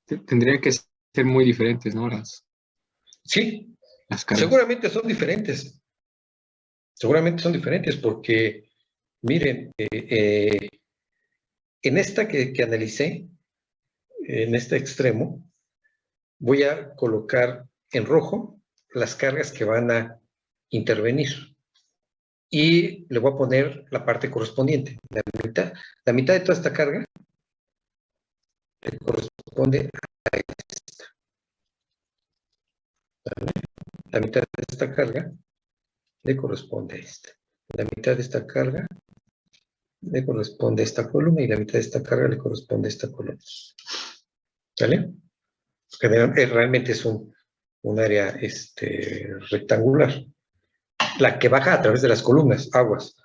Tendrían que ser muy diferentes, ¿no? Sí, Las cargas. seguramente son diferentes. Seguramente son diferentes porque, miren, en esta que analicé, en este extremo, voy a colocar en rojo las cargas que van a intervenir. Y le voy a poner la parte correspondiente. La mitad de toda esta carga le corresponde a esta. ¿Vale? La mitad de esta carga le corresponde a esta. La mitad de esta carga le corresponde a esta columna y la mitad de esta carga le corresponde a esta columna. ¿Vale? Realmente es un área rectangular. La que baja a través de las columnas, aguas.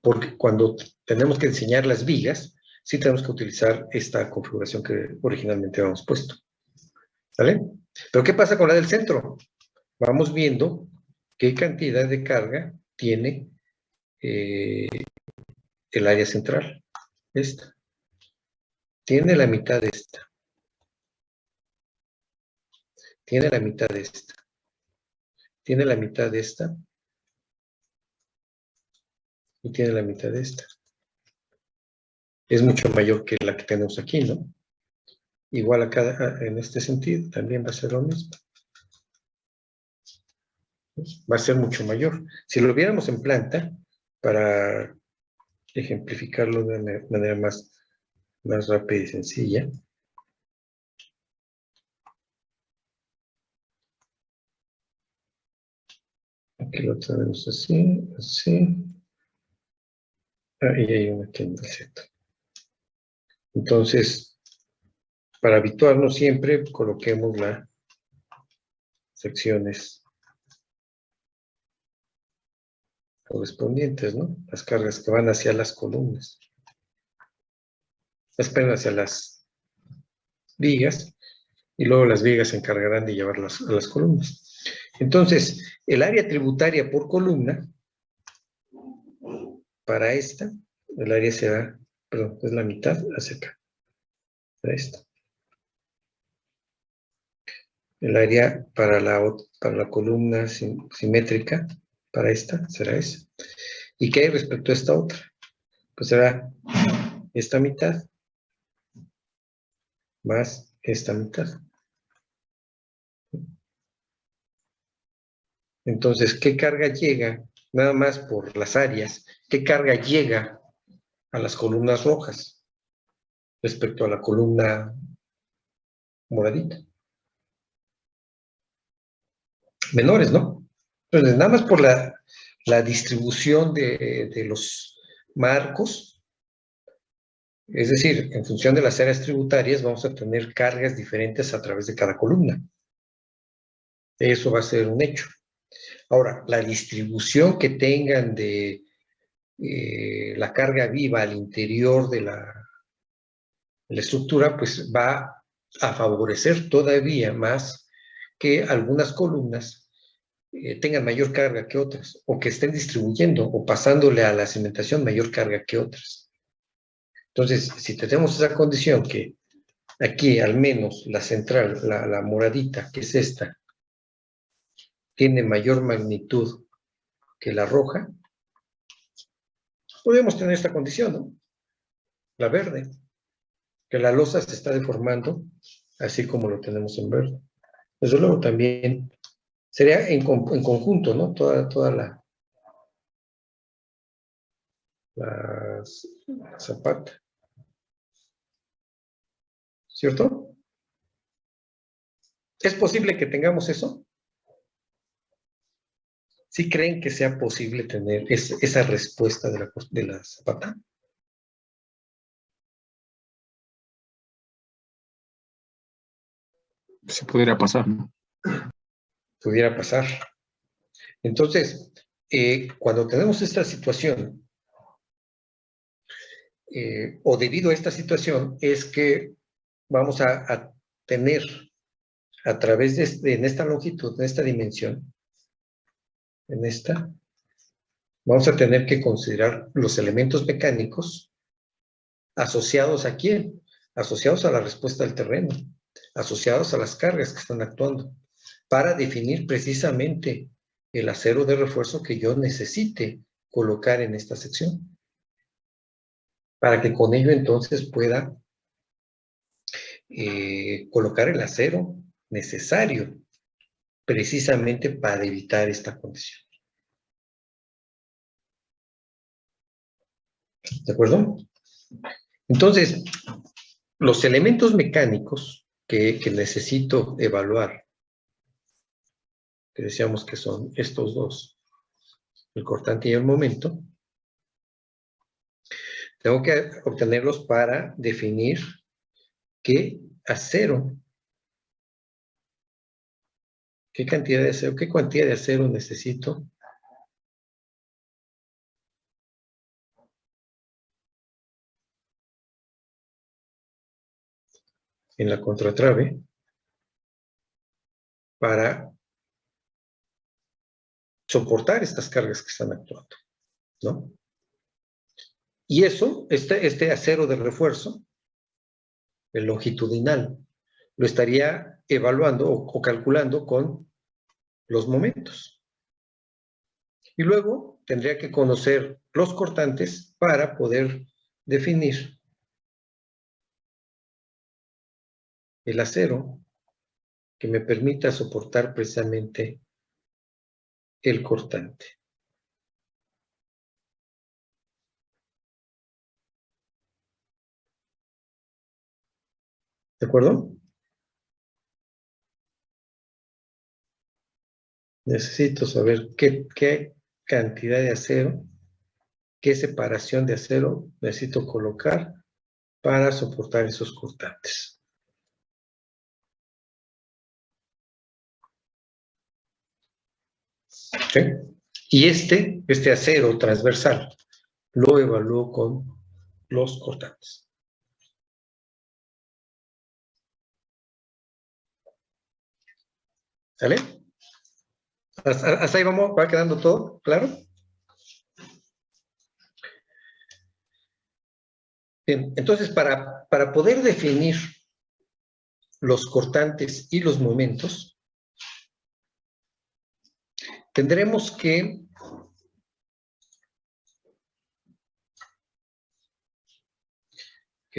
Porque cuando tenemos que diseñar las vigas, sí tenemos que utilizar esta configuración que originalmente habíamos puesto. ¿Vale? Pero ¿qué pasa con la del centro? Vamos viendo qué cantidad de carga tiene el área central. Esta. Tiene la mitad de esta. Tiene la mitad de esta. Tiene la mitad de esta. Y tiene la mitad de esta. Es mucho mayor que la que tenemos aquí, ¿no? Igual acá, en este sentido, también va a ser lo mismo. Va a ser mucho mayor. Si lo viéramos en planta, para ejemplificarlo de una manera más rápida y sencilla, aquí lo tenemos así, así. Y hay una aquí en el centro. Entonces, para habituarnos siempre, coloquemos las secciones correspondientes, ¿no? Las cargas que van hacia las columnas. Hacia las vigas, y luego las vigas se encargarán de llevarlas a las columnas. Entonces, el área tributaria por columna, para esta, el área será, perdón, es la mitad hacia acá. Para esta. El área para la columna simétrica, para esta, será esa. ¿Y qué hay respecto a esta otra? Pues será esta mitad más esta mitad. Entonces, ¿qué carga llega? Nada más por las áreas, ¿qué carga llega a las columnas rojas respecto a la columna moradita? Menores, ¿no? Entonces, nada más por la distribución de los marcos, es decir, en función de las áreas tributarias, vamos a tener cargas diferentes a través de cada columna. Eso va a ser un hecho. Ahora, la distribución que tengan de la carga viva al interior de la estructura, pues va a favorecer todavía más que algunas columnas tengan mayor carga que otras, o que estén distribuyendo o pasándole a la cimentación mayor carga que otras. Entonces, si tenemos esa condición que aquí al menos la central, la moradita, que es esta, tiene mayor magnitud que la roja, podemos tener esta condición, ¿no? La verde, que la losa se está deformando, así como lo tenemos en verde. Desde luego también sería en conjunto, ¿no? Toda la zapata. ¿Cierto? ¿Es posible que tengamos eso? ¿Sí creen que sea posible tener esa respuesta de la zapata? Se pudiera pasar, ¿no? Pudiera pasar. Entonces, cuando tenemos esta situación, o debido a esta situación, es que vamos a tener a través en esta longitud, en esta dimensión, en esta, vamos a tener que considerar los elementos mecánicos asociados ¿a quién? Asociados a la respuesta del terreno. asociados a las cargas que están actuando, para definir precisamente el acero de refuerzo que yo necesite colocar en esta sección, para que con ello entonces pueda colocar el acero necesario precisamente para evitar esta condición. ¿De acuerdo? Entonces, los elementos mecánicos que necesito evaluar, que decíamos que son estos dos, el cortante y el momento, tengo que obtenerlos para definir qué acero, qué cantidad de acero, qué cuantía de acero necesito en la contratrave para soportar estas cargas que están actuando, ¿no? Y eso, este acero de refuerzo, el longitudinal, lo estaría evaluando o calculando con los momentos. Y luego tendría que conocer los cortantes para poder definir el acero que me permita soportar precisamente el cortante. ¿De acuerdo? Necesito saber qué cantidad de acero, qué separación de acero necesito colocar para soportar esos cortantes. ¿Sí? Y este acero transversal lo evalúo con los cortantes. ¿Sale? ¿Hasta ahí va quedando todo claro? Bien, entonces para poder definir los cortantes y los momentos, tendremos que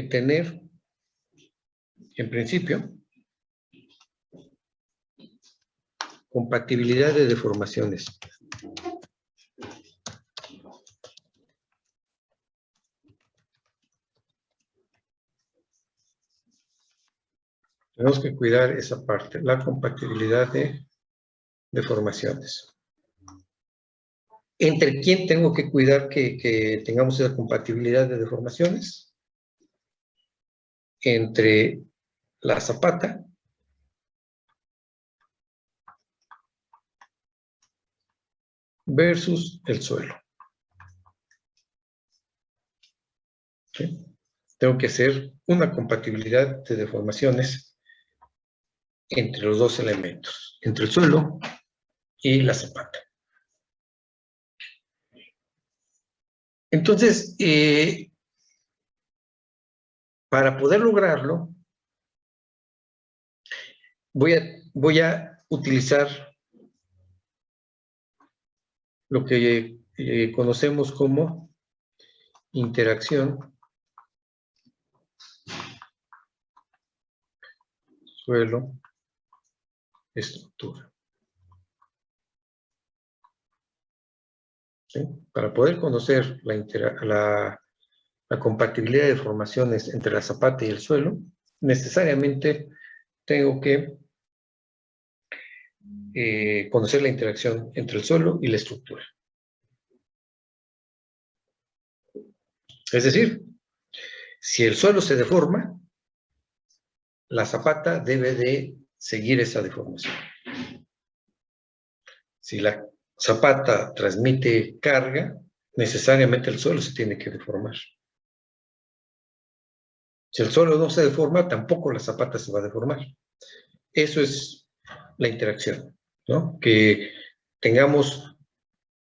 tener, en principio, compatibilidad de deformaciones. Tenemos que cuidar esa parte, la compatibilidad de deformaciones. ¿Entre quién tengo que cuidar que tengamos esa compatibilidad de deformaciones? Entre la zapata versus el suelo. ¿Sí? Tengo que hacer una compatibilidad de deformaciones entre los dos elementos, entre el suelo y la zapata. Entonces, para poder lograrlo, voy a utilizar lo que conocemos como interacción suelo-estructura. ¿Sí? Para poder conocer la compatibilidad de deformaciones entre la zapata y el suelo, necesariamente tengo que conocer la interacción entre el suelo y la estructura. Es decir, si el suelo se deforma, la zapata debe de seguir esa deformación. Si la zapata transmite carga, necesariamente el suelo se tiene que deformar. Si el suelo no se deforma, tampoco la zapata se va a deformar. Eso es la interacción, ¿no? Que tengamos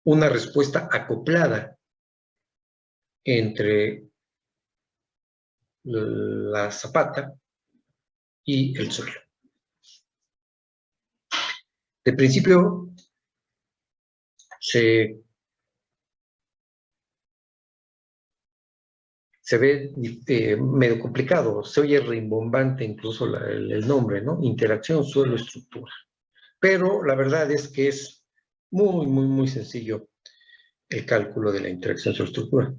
una respuesta acoplada entre la zapata y el suelo. De principio, se ve medio complicado, se oye rimbombante incluso el nombre, ¿no? Interacción suelo-estructura. Pero la verdad es que es muy, muy, muy sencillo el cálculo de la interacción suelo-estructura.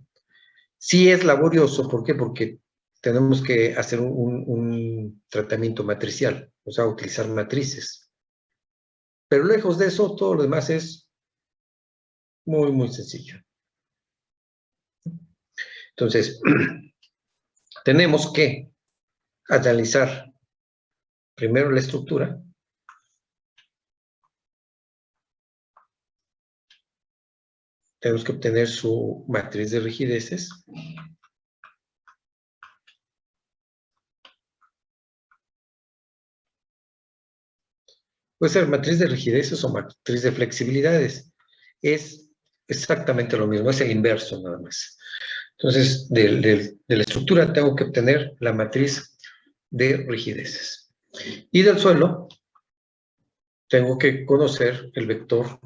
Sí es laborioso, ¿por qué? Porque tenemos que hacer un tratamiento matricial, o sea, utilizar matrices. Pero lejos de eso, todo lo demás es muy, muy sencillo. Entonces, tenemos que analizar primero la estructura, tenemos que obtener su matriz de rigideces, puede ser matriz de rigideces o matriz de flexibilidades, es exactamente lo mismo, es el inverso nada más. Entonces, de la estructura tengo que obtener la matriz de rigideces. Y del suelo, tengo que conocer el vector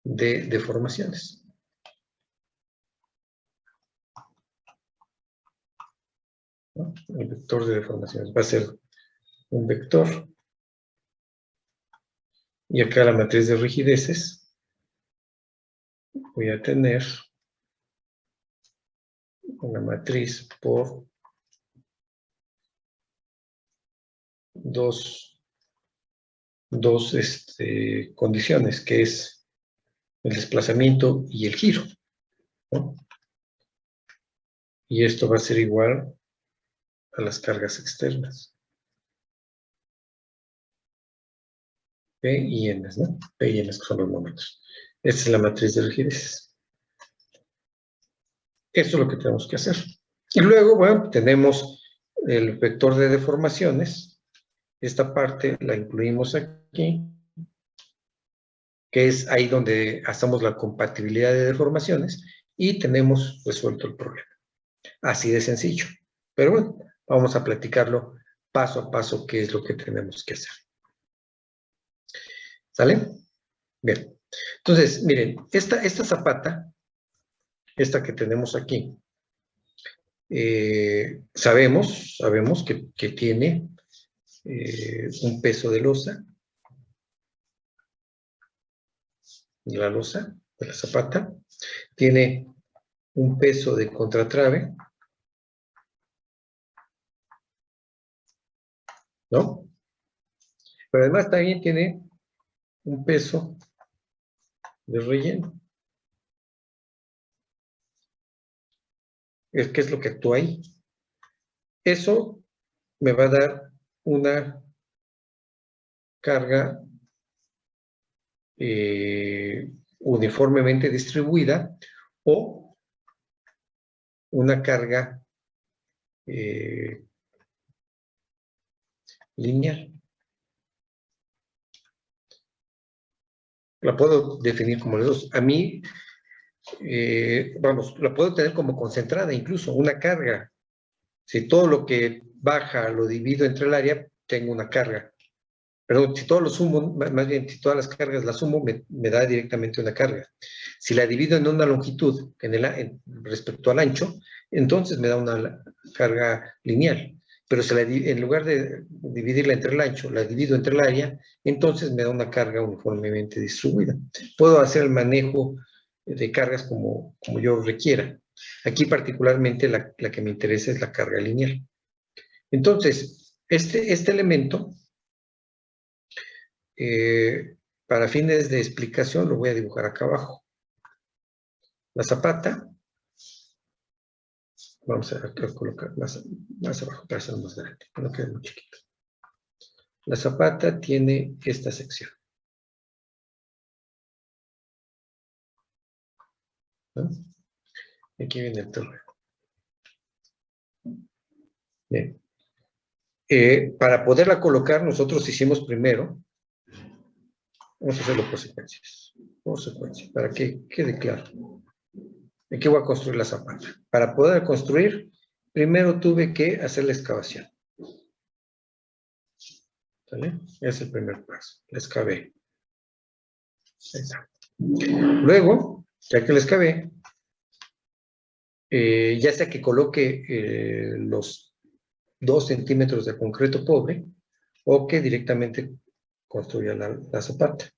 de deformaciones. ¿No? El vector de deformaciones va a ser un vector. Y acá la matriz de rigideces, voy a tener una matriz por dos condiciones, que es el desplazamiento y el giro, ¿no? Y esto va a ser igual a las cargas externas. P y N, ¿no? P y N que son los momentos. Esta es la matriz de rigideces. Esto es lo que tenemos que hacer. Y luego, bueno, tenemos el vector de deformaciones. Esta parte la incluimos aquí, que es ahí donde hacemos la compatibilidad de deformaciones y tenemos resuelto el problema. Así de sencillo. Pero bueno, vamos a platicarlo paso a paso qué es lo que tenemos que hacer. ¿Sale? Bien. Entonces, miren, esta zapata, esta que tenemos aquí, sabemos que tiene un peso de losa, de la losa, de la zapata, tiene un peso de contratrave, ¿no? Pero además también tiene un peso de relleno. ¿Qué es lo que actúa ahí? Eso me va a dar una carga uniformemente distribuida o una carga lineal. La puedo definir como los dos. A mí, vamos, la puedo tener como concentrada incluso, una carga. Si todo lo que baja lo divido entre el área, tengo una carga. Pero si todo lo sumo, más bien, si todas las cargas las sumo, me da directamente una carga. Si la divido en una longitud respecto al ancho, entonces me da una carga lineal. Pero si en lugar de dividirla entre el ancho, la divido entre el área, entonces me da una carga uniformemente distribuida. Puedo hacer el manejo de cargas como yo requiera. Aquí particularmente la que me interesa es la carga lineal. Entonces, este elemento, para fines de explicación, lo voy a dibujar acá abajo. La zapata, vamos a colocar más abajo para hacerlo más grande, no quede muy chiquito. La zapata tiene esta sección, ¿no? Aquí viene el torre. Bien. Para poderla colocar, nosotros hicimos primero, vamos a hacerlo por secuencias, para que quede claro. Aquí voy a construir la zapata. Para poder construir, primero tuve que hacer la excavación. ¿Vale? Es el primer paso, la excavé. Ahí está. Luego, ya que la excavé, ya sea que coloque los 2 centímetros de concreto pobre o que directamente construya la zapata.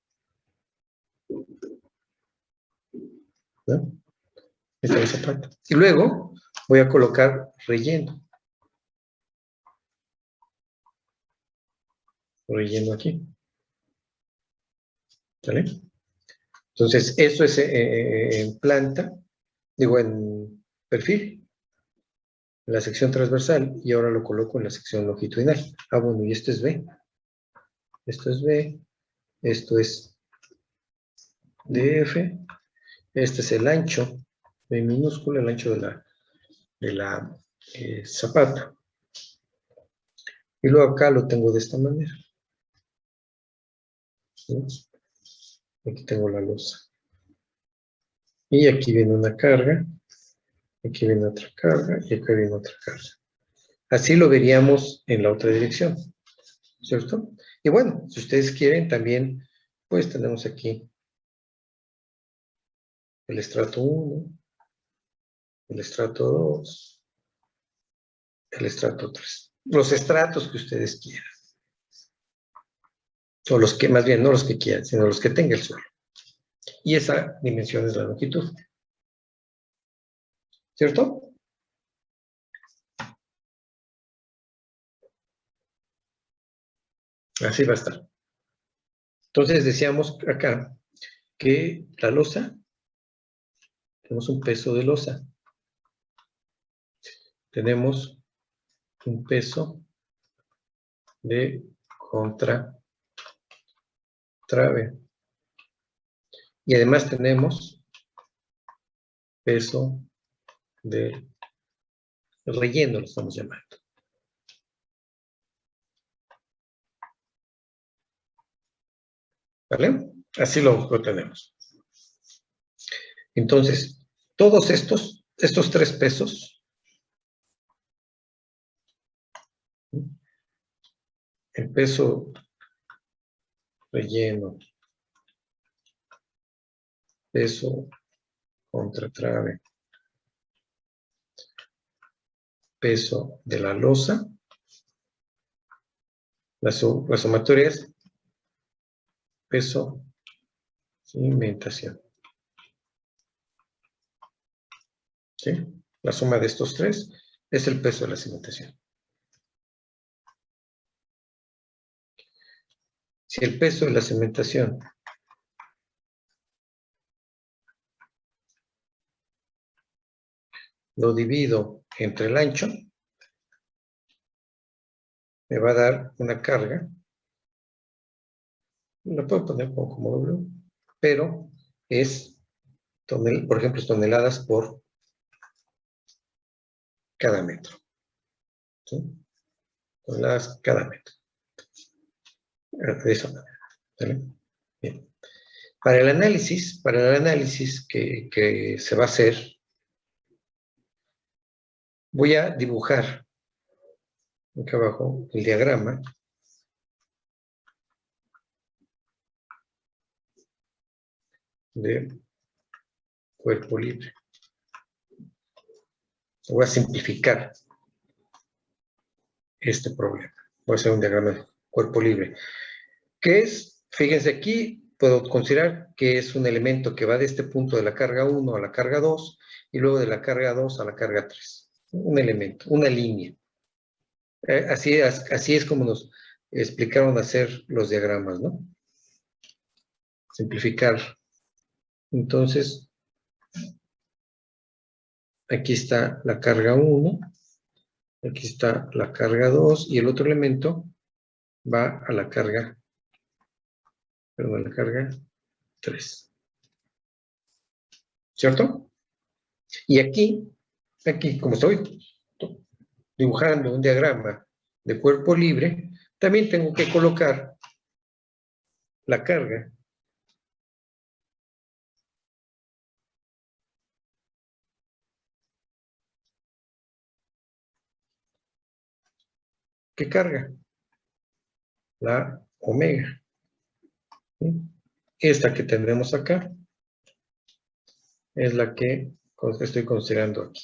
¿No? Esta es la zapata. Y luego voy a colocar relleno. Relleno aquí. ¿Vale? Entonces, eso es en planta, digo, en perfil, en la sección transversal, y ahora lo coloco en la sección longitudinal. Ah, bueno, y esto es B. Esto es B. Esto es DF. Este es el ancho, B minúscula, el ancho de la zapata. Y luego acá lo tengo de esta manera. ¿Sí? Aquí tengo la losa. Y aquí viene una carga, aquí viene otra carga, y acá viene otra carga. Así lo veríamos en la otra dirección, ¿cierto? Y bueno, si ustedes quieren también, pues tenemos aquí el estrato 1, el estrato 2, el estrato 3. Los estratos que ustedes quieran. O los que, más bien, no los que quieran, sino los que tenga el suelo. Y esa dimensión es la longitud. ¿Cierto? Así va a estar. Entonces decíamos acá que la losa, tenemos un peso de losa. Tenemos un peso de contratrave. Y además tenemos peso de relleno, lo estamos llamando. ¿Vale? Así lo tenemos. Entonces, todos estos 3 pesos, el peso relleno, peso contratrave, peso de la losa, la sumatoria es peso cimentación. ¿Sí? La suma de estos 3 es el peso de la cimentación. Si el peso de la cimentación lo divido entre el ancho, me va a dar una carga. La puedo poner como W, pero es, por ejemplo, toneladas por cada metro. ¿Sí? Toneladas cada metro. De esa manera. ¿Vale? Bien. Para el análisis que se va a hacer, voy a dibujar acá abajo el diagrama de cuerpo libre. Voy a simplificar este problema. Voy a hacer un diagrama de cuerpo libre. ¿Qué es? Fíjense aquí, puedo considerar que es un elemento que va de este punto de la carga 1 a la carga 2 y luego de la carga 2 a la carga 3. Un elemento, una línea. Así es como nos explicaron hacer los diagramas, ¿no? Simplificar. Entonces, aquí está la carga 1, aquí está la carga 2 y el otro elemento va a la carga, perdón, a la carga 3. ¿Cierto? Y aquí, como estoy dibujando un diagrama de cuerpo libre, también tengo que colocar la carga que carga. la omega. ¿Sí? Esta que tendremos acá es la que estoy considerando aquí.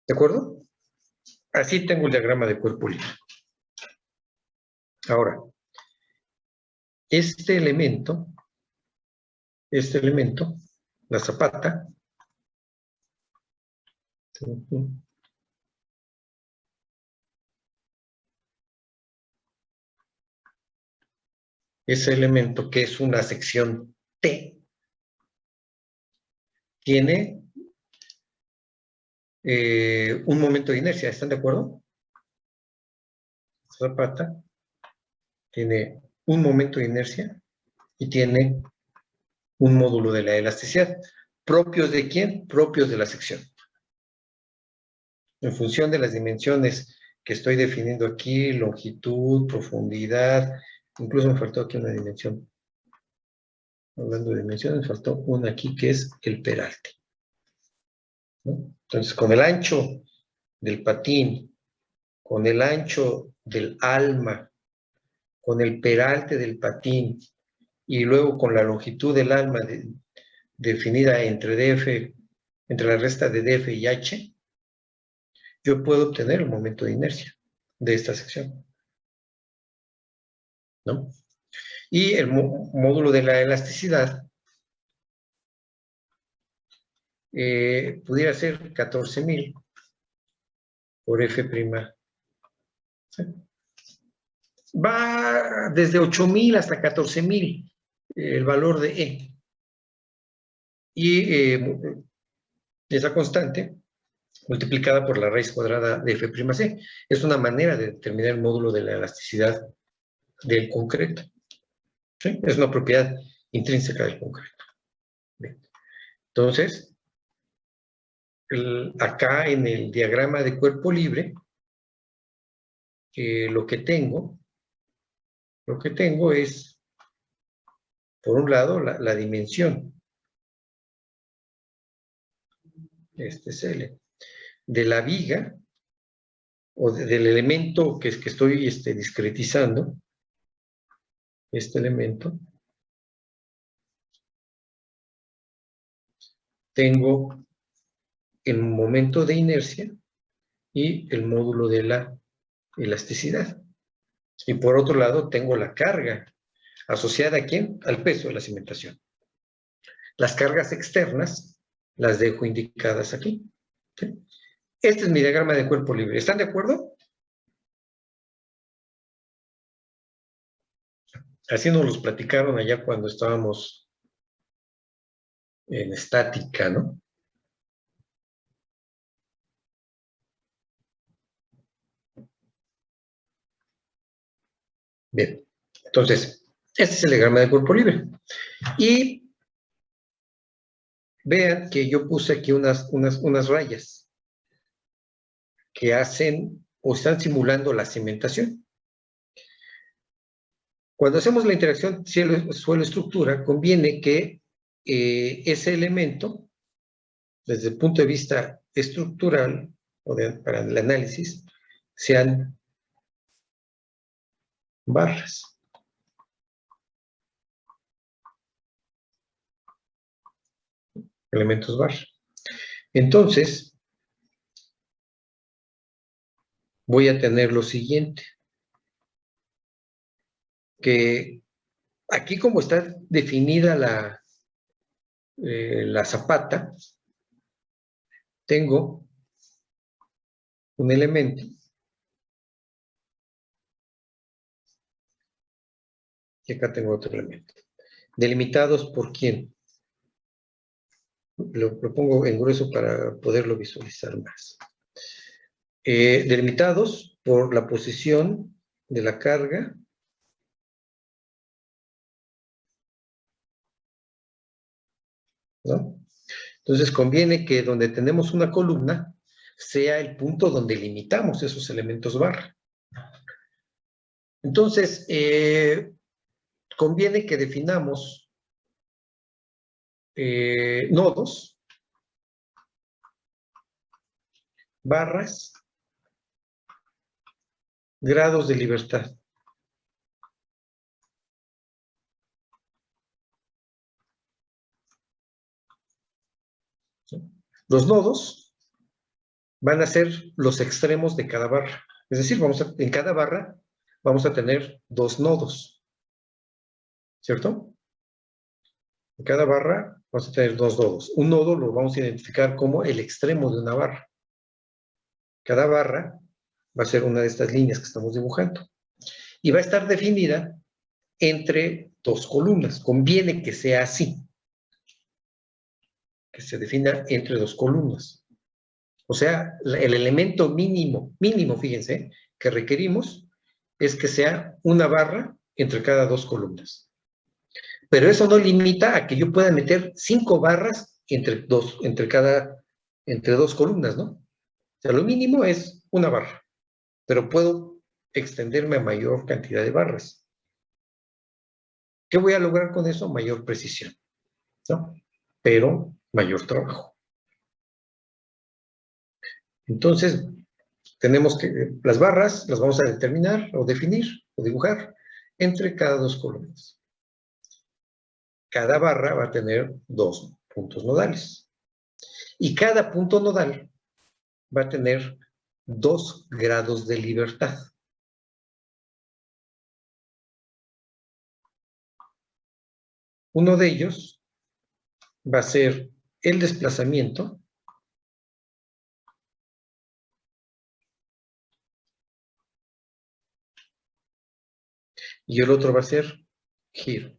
¿De acuerdo? Así tengo el diagrama de cuerpo libre. Ahora, este elemento, la zapata, ese elemento que es una sección T, tiene un momento de inercia. ¿Están de acuerdo? Zapata tiene un momento de inercia y tiene un módulo de la elasticidad. ¿Propios de quién? Propios de la sección. En función de las dimensiones que estoy definiendo aquí, longitud, profundidad, incluso me faltó aquí una dimensión. Hablando de dimensiones, me faltó una aquí que es el peralte. ¿No? Entonces, con el ancho del patín, con el ancho del alma, con el peralte del patín y luego con la longitud del alma definida entre DF, entre la resta de DF y H, yo puedo obtener el momento de inercia de esta sección. ¿No? Y el módulo de la elasticidad pudiera ser 14.000 por F'. ¿Sí? Va desde 8.000 hasta 14.000 el valor de E. Y esa constante multiplicada por la raíz cuadrada de F'. Es una manera de determinar el módulo de la elasticidad del concreto. ¿Sí? Es una propiedad intrínseca del concreto. Bien. Entonces, acá en el diagrama de cuerpo libre, lo que tengo es, por un lado, la dimensión, este es L, de la viga, o del elemento que estoy discretizando, este elemento, tengo el momento de inercia y el módulo de la elasticidad. Y por otro lado, tengo la carga asociada ¿a quién? Al peso de la cimentación. Las cargas externas las dejo indicadas aquí. ¿Sí? Este es mi diagrama de cuerpo libre. ¿Están de acuerdo? Así nos los platicaron allá cuando estábamos en estática, ¿no? Bien, entonces, este es el diagrama de cuerpo libre. Y vean que yo puse aquí unas rayas que hacen o están simulando la cimentación. Cuando hacemos la interacción suelo-estructura, conviene que ese elemento, desde el punto de vista estructural, o para el análisis, sean barras. Elementos barra. Entonces, voy a tener lo siguiente, que aquí como está definida la zapata, tengo un elemento y acá tengo otro elemento. ¿Delimitados por quién? Lo pongo en grueso para poderlo visualizar más. Delimitados por la posición de la carga ¿no? Entonces conviene que donde tenemos una columna sea el punto donde limitamos esos elementos barra. Entonces, conviene que definamos nodos, barras grados de libertad. Los nodos van a ser los extremos de cada barra. Es decir, en cada barra vamos a tener dos nodos, ¿cierto? En cada barra vamos a tener dos nodos. Un nodo lo vamos a identificar como el extremo de una barra. Cada barra va a ser una de estas líneas que estamos dibujando. Y va a estar definida entre dos columnas. Conviene que sea así. Que se defina entre dos columnas. O sea, el elemento mínimo, fíjense, que requerimos es que sea una barra entre cada dos columnas. Pero eso no limita a que yo pueda meter 5 barras entre dos columnas, ¿no? O sea, lo mínimo es una barra, pero puedo extenderme a mayor cantidad de barras. ¿Qué voy a lograr con eso? Mayor precisión, ¿no? Pero mayor trabajo. Entonces, tenemos que, las barras las vamos a determinar o definir o dibujar entre cada dos columnas. Cada barra va a tener dos puntos nodales. Y cada punto nodal va a tener 2 grados de libertad. Uno de ellos va a ser el desplazamiento y el otro va a ser giro.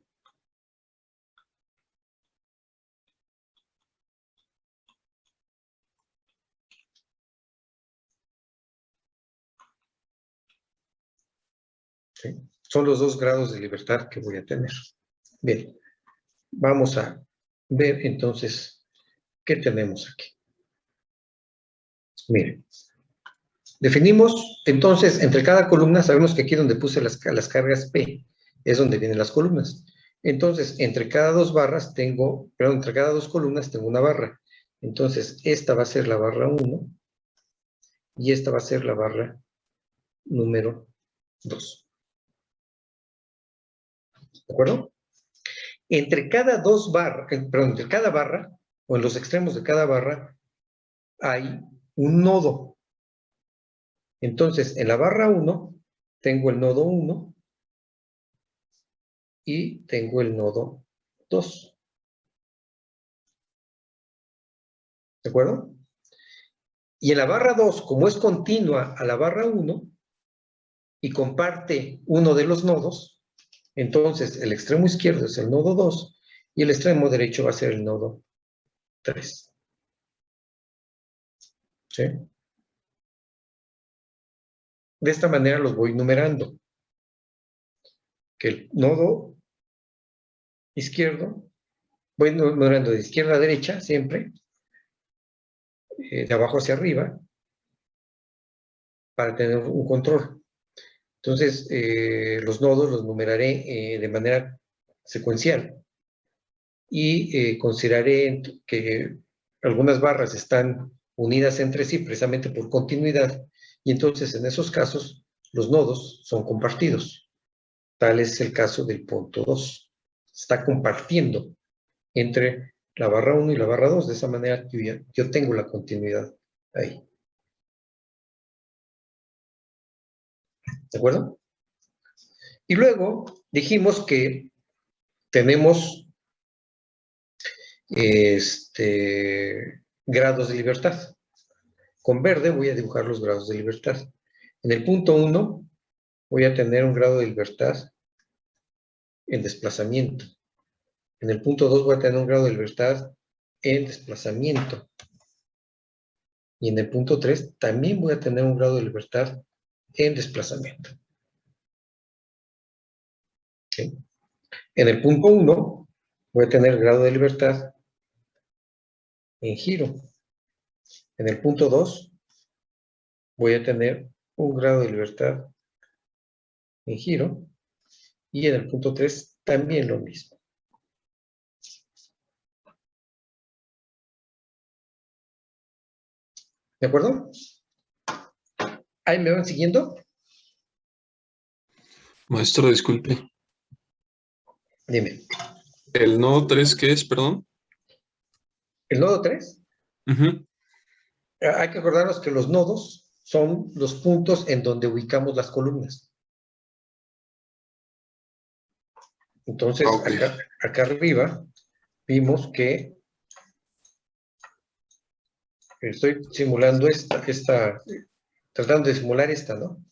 ¿Sí? Son los 2 grados de libertad que voy a tener. Bien, vamos a ver entonces qué tenemos aquí. Miren, definimos entonces entre cada columna, sabemos que aquí donde puse las cargas P es donde vienen las columnas. Entonces, entre cada dos columnas tengo una barra. Entonces, esta va a ser la barra 1 y esta va a ser la barra número 2. ¿De acuerdo? Entre cada barra, o en los extremos de cada barra, hay un nodo. Entonces, en la barra 1, tengo el nodo 1 y tengo el nodo 2. ¿De acuerdo? Y en la barra 2, como es continua a la barra 1 y comparte uno de los nodos, entonces el extremo izquierdo es el nodo 2 y el extremo derecho va a ser el nodo 3. ¿Sí? De esta manera los voy numerando. Que el nodo izquierdo, voy numerando de izquierda a derecha siempre, de abajo hacia arriba, para tener un control. Entonces, los nodos los numeraré de manera secuencial y consideraré que algunas barras están unidas entre sí precisamente por continuidad y entonces en esos casos los nodos son compartidos. Tal es el caso del punto 2. Está compartiendo entre la barra 1 y la barra 2. De esa manera yo tengo la continuidad ahí. ¿De acuerdo? Y luego dijimos que tenemos grados de libertad. Con verde voy a dibujar los grados de libertad. En el punto 1 voy a tener un grado de libertad en desplazamiento. En el punto 2 voy a tener un grado de libertad en desplazamiento. Y en el punto 3 también voy a tener un grado de libertad en desplazamiento. ¿Sí? En el punto 1 voy a tener grado de libertad en giro. En el punto 2 voy a tener un grado de libertad en giro. Y en el punto 3 también lo mismo. ¿De acuerdo? ¿Ahí me van siguiendo? Maestro, disculpe. Dime. ¿El nodo 3 qué es, perdón? El nodo 3, Ujú. hay que acordarnos que los nodos son los puntos en donde ubicamos las columnas. Entonces, Ok. acá arriba vimos que estoy simulando tratando de simular esta, ¿no?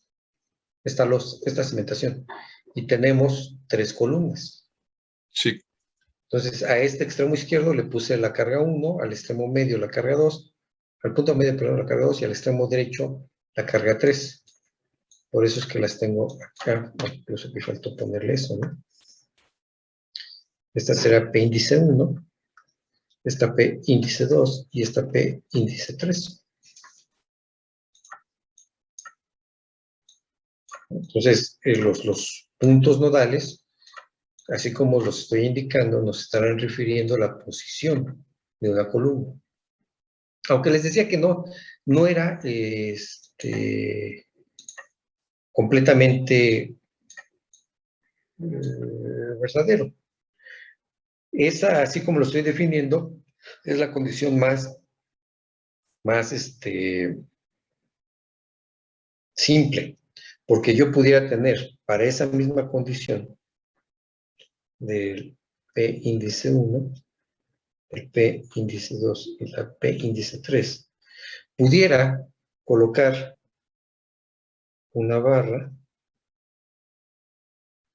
Esta cimentación. Y tenemos 3 columnas. Sí. Entonces, a este extremo izquierdo le puse la carga 1, al extremo medio la carga 2, al punto medio, perdón, la carga 2, y al extremo derecho la carga 3. Por eso es que las tengo acá. Incluso que faltó ponerle eso, ¿no? Esta será P índice 1, esta P índice 2 y esta P índice 3. Entonces, los puntos nodales, así como los estoy indicando, nos estarán refiriendo a la posición de una columna. Aunque les decía que no era completamente verdadero. Esa, así como lo estoy definiendo, es la condición más simple, porque yo pudiera tener para esa misma condición del P índice 1, el P índice 2 y la P índice 3, pudiera colocar una barra,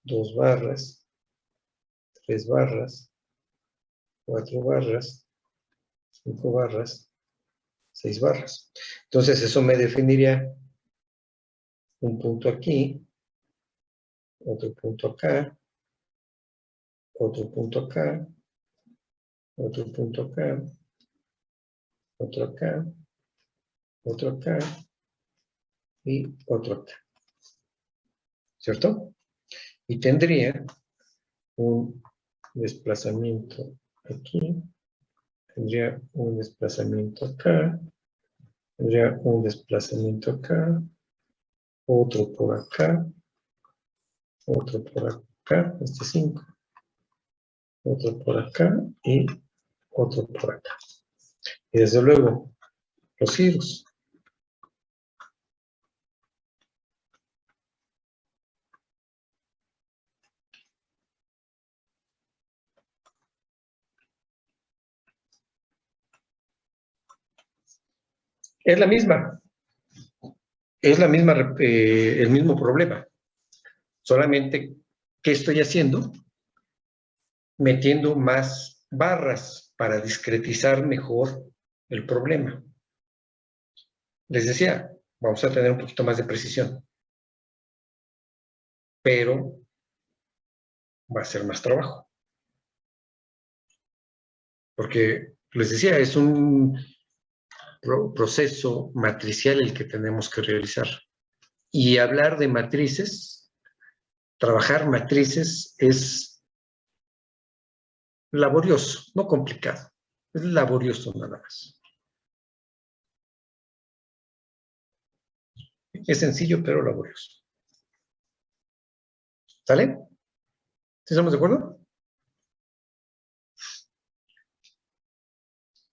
2 barras, 3 barras, 4 barras, 5 barras, 6 barras. Entonces eso me definiría un punto aquí, otro punto acá, otro punto acá, otro punto acá, otro acá, otro acá y otro acá. ¿Cierto? Y tendría un desplazamiento aquí, tendría un desplazamiento acá, tendría un desplazamiento acá, otro por acá, otro por acá, 5, otro por acá y otro por acá. Y desde luego, los giros. Es el mismo problema. Solamente, ¿qué estoy haciendo? Metiendo más barras para discretizar mejor el problema. Les decía, vamos a tener un poquito más de precisión, pero va a ser más trabajo. Porque, les decía, es un proceso matricial el que tenemos que realizar. Y hablar de matrices, trabajar matrices es laborioso, no complicado. Es laborioso nada más. Es sencillo, pero laborioso. ¿Sale? ¿Sí estamos de acuerdo?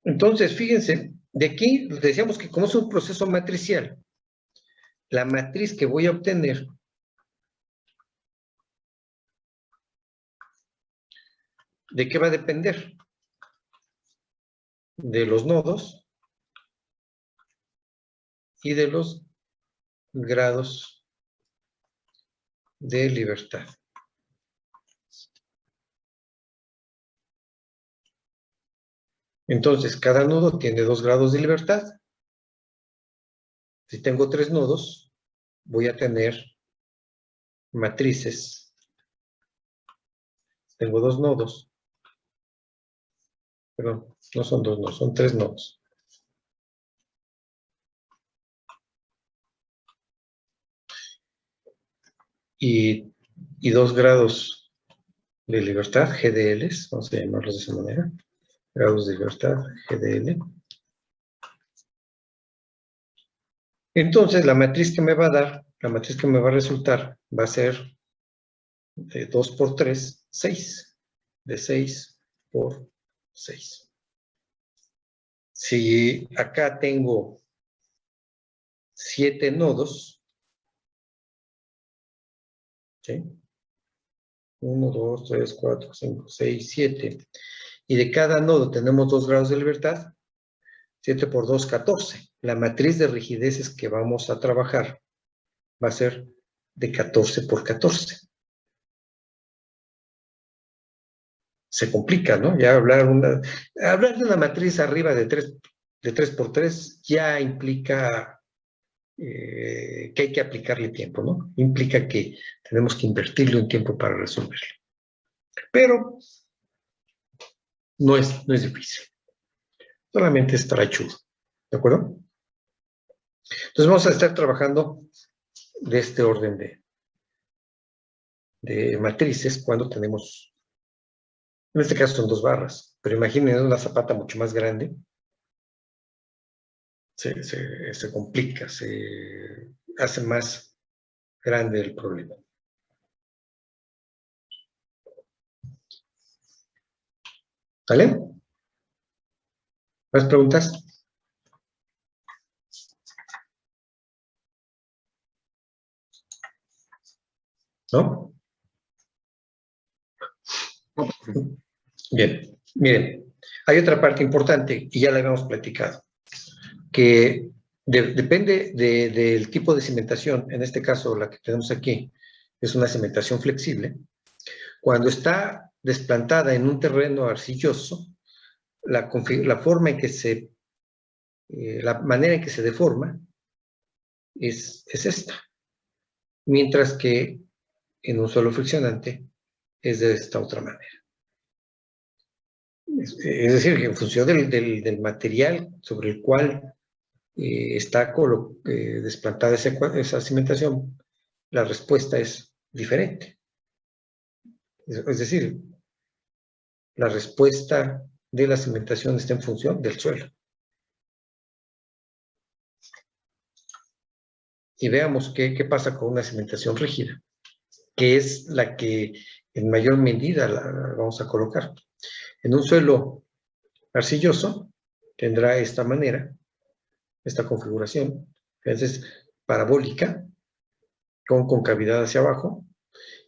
Entonces, fíjense, de aquí decíamos que como es un proceso matricial, la matriz que voy a obtener ¿de qué va a depender? De los nodos y de los grados de libertad. Entonces, cada nodo tiene 2 grados de libertad. Si tengo 3 nodos, voy a tener matrices. Tengo 2 nodos. Perdón, no son 2 nodos, son 3 nodos. Y 2 grados de libertad, GDLs, vamos a llamarlos de esa manera. Grados de libertad, GDL. Entonces, la matriz que me va a dar, la matriz que me va a resultar, va a ser de 2 por 3, 6. De 6 por 6. Si acá tengo 7 nodos, ¿sí? 1, 2, 3, 4, 5, 6, 7. Y de cada nodo tenemos 2 grados de libertad. 7 por 2, 14. La matriz de rigideces que vamos a trabajar va a ser de 14 por 14. Se complica, ¿no? Ya hablar de una matriz arriba de 3 por 3 ya implica que hay que aplicarle tiempo, ¿no? Implica que tenemos que invertirle un tiempo para resolverlo. Pero no es difícil. Solamente es trachudo. ¿De acuerdo? Entonces vamos a estar trabajando de este orden de matrices cuando tenemos, en este caso son 2 barras, pero imaginen una zapata mucho más grande. Se complica, se hace más grande el problema. ¿Vale? ¿Más preguntas? ¿No? Bien, miren, hay otra parte importante, y ya la habíamos platicado, que depende del tipo de cimentación. En este caso, la que tenemos aquí es una cimentación flexible. Cuando está desplantada en un terreno arcilloso, la forma en que la manera en que se deforma es esta. Mientras que en un suelo friccionante es de esta otra manera. Es decir, que en función del material sobre el cual está desplantada esa cimentación, la respuesta es diferente. Es decir, la respuesta de la cimentación está en función del suelo. Y veamos qué pasa con una cimentación rígida, que es la que en mayor medida la vamos a colocar. En un suelo arcilloso tendrá esta manera, esta configuración, entonces parabólica, con concavidad hacia abajo,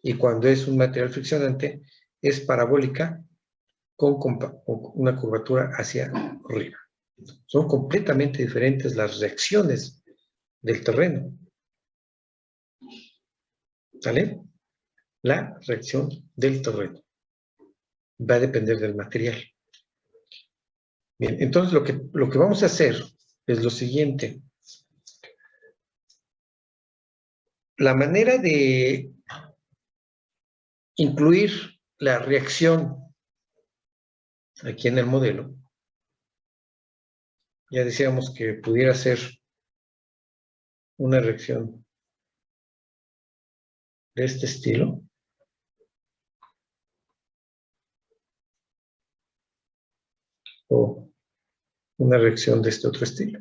y cuando es un material friccionante, es parabólica con una curvatura hacia arriba. Son completamente diferentes las reacciones del terreno. ¿Sale? La reacción del terreno va a depender del material. Bien, entonces lo que vamos a hacer es lo siguiente. La manera de incluir la reacción aquí en el modelo, ya decíamos que pudiera ser una reacción de este estilo. O una reacción de este otro estilo.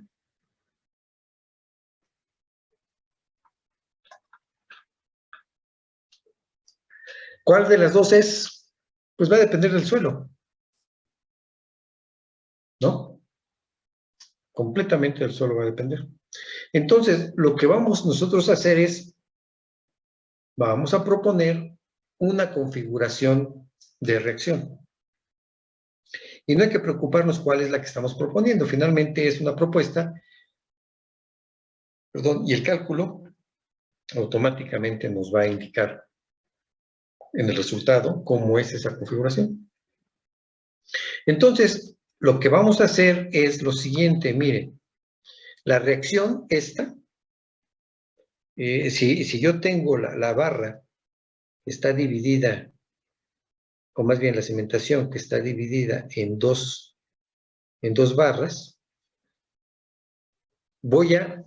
¿Cuál de las dos es? Pues va a depender del suelo, ¿no? Completamente del suelo va a depender. Entonces, lo que vamos nosotros a hacer es, vamos a proponer una configuración de reacción. Y no hay que preocuparnos cuál es la que estamos proponiendo. Finalmente es una propuesta, y el cálculo automáticamente nos va a indicar en el resultado cómo es esa configuración. Entonces, lo que vamos a hacer es lo siguiente, miren, la reacción esta, si yo tengo la barra, está dividida, o más bien la cimentación que está dividida en dos barras, voy a,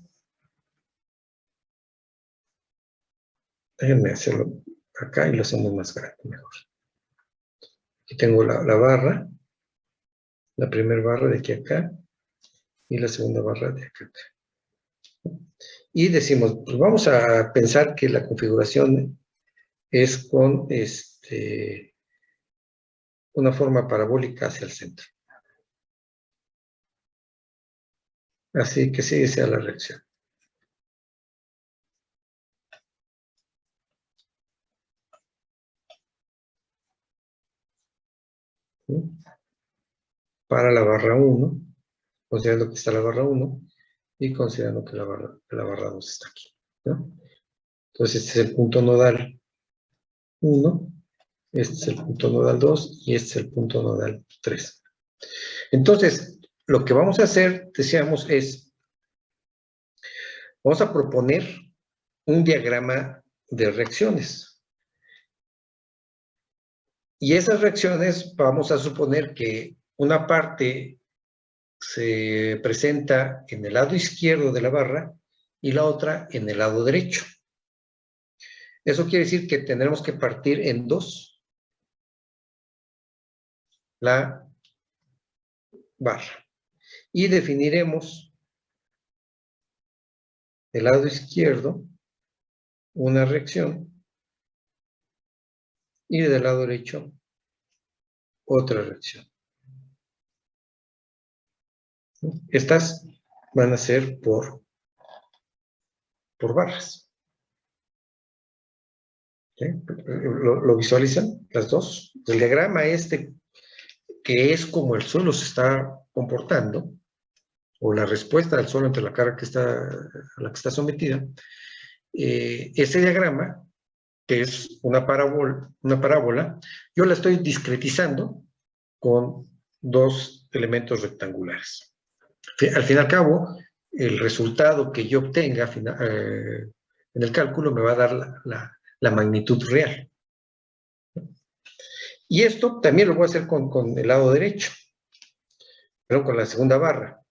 déjenme hacerlo acá y lo hacemos más grande, mejor. Aquí tengo la barra, la primera barra de aquí a acá, y la segunda barra de acá a acá. Y decimos, pues vamos a pensar que la configuración es con una forma parabólica hacia el centro. Así que sí, sea la reacción. ¿Sí? Para la barra 1, considerando que está la barra 1, y considerando que la barra 2 está aquí, ¿no? Entonces, este es el punto nodal 1, este es el punto nodal 2, y este es el punto nodal 3. Entonces, lo que vamos a hacer, decíamos, es, vamos a proponer un diagrama de reacciones. Y esas reacciones, vamos a suponer que una parte se presenta en el lado izquierdo de la barra y la otra en el lado derecho. Eso quiere decir que tendremos que partir en dos la barra. Y definiremos del lado izquierdo una reacción y del lado derecho otra reacción. Estas van a ser por barras. ¿Sí? ¿Lo visualizan las dos? El diagrama que es como el suelo se está comportando, o la respuesta del suelo ante la carga a la que está sometida, ese diagrama, que es una parábola, yo la estoy discretizando con dos elementos rectangulares. Al fin y al cabo, el resultado que yo obtenga en el cálculo me va a dar la magnitud real. Y esto también lo voy a hacer con el lado derecho, pero con la segunda barra.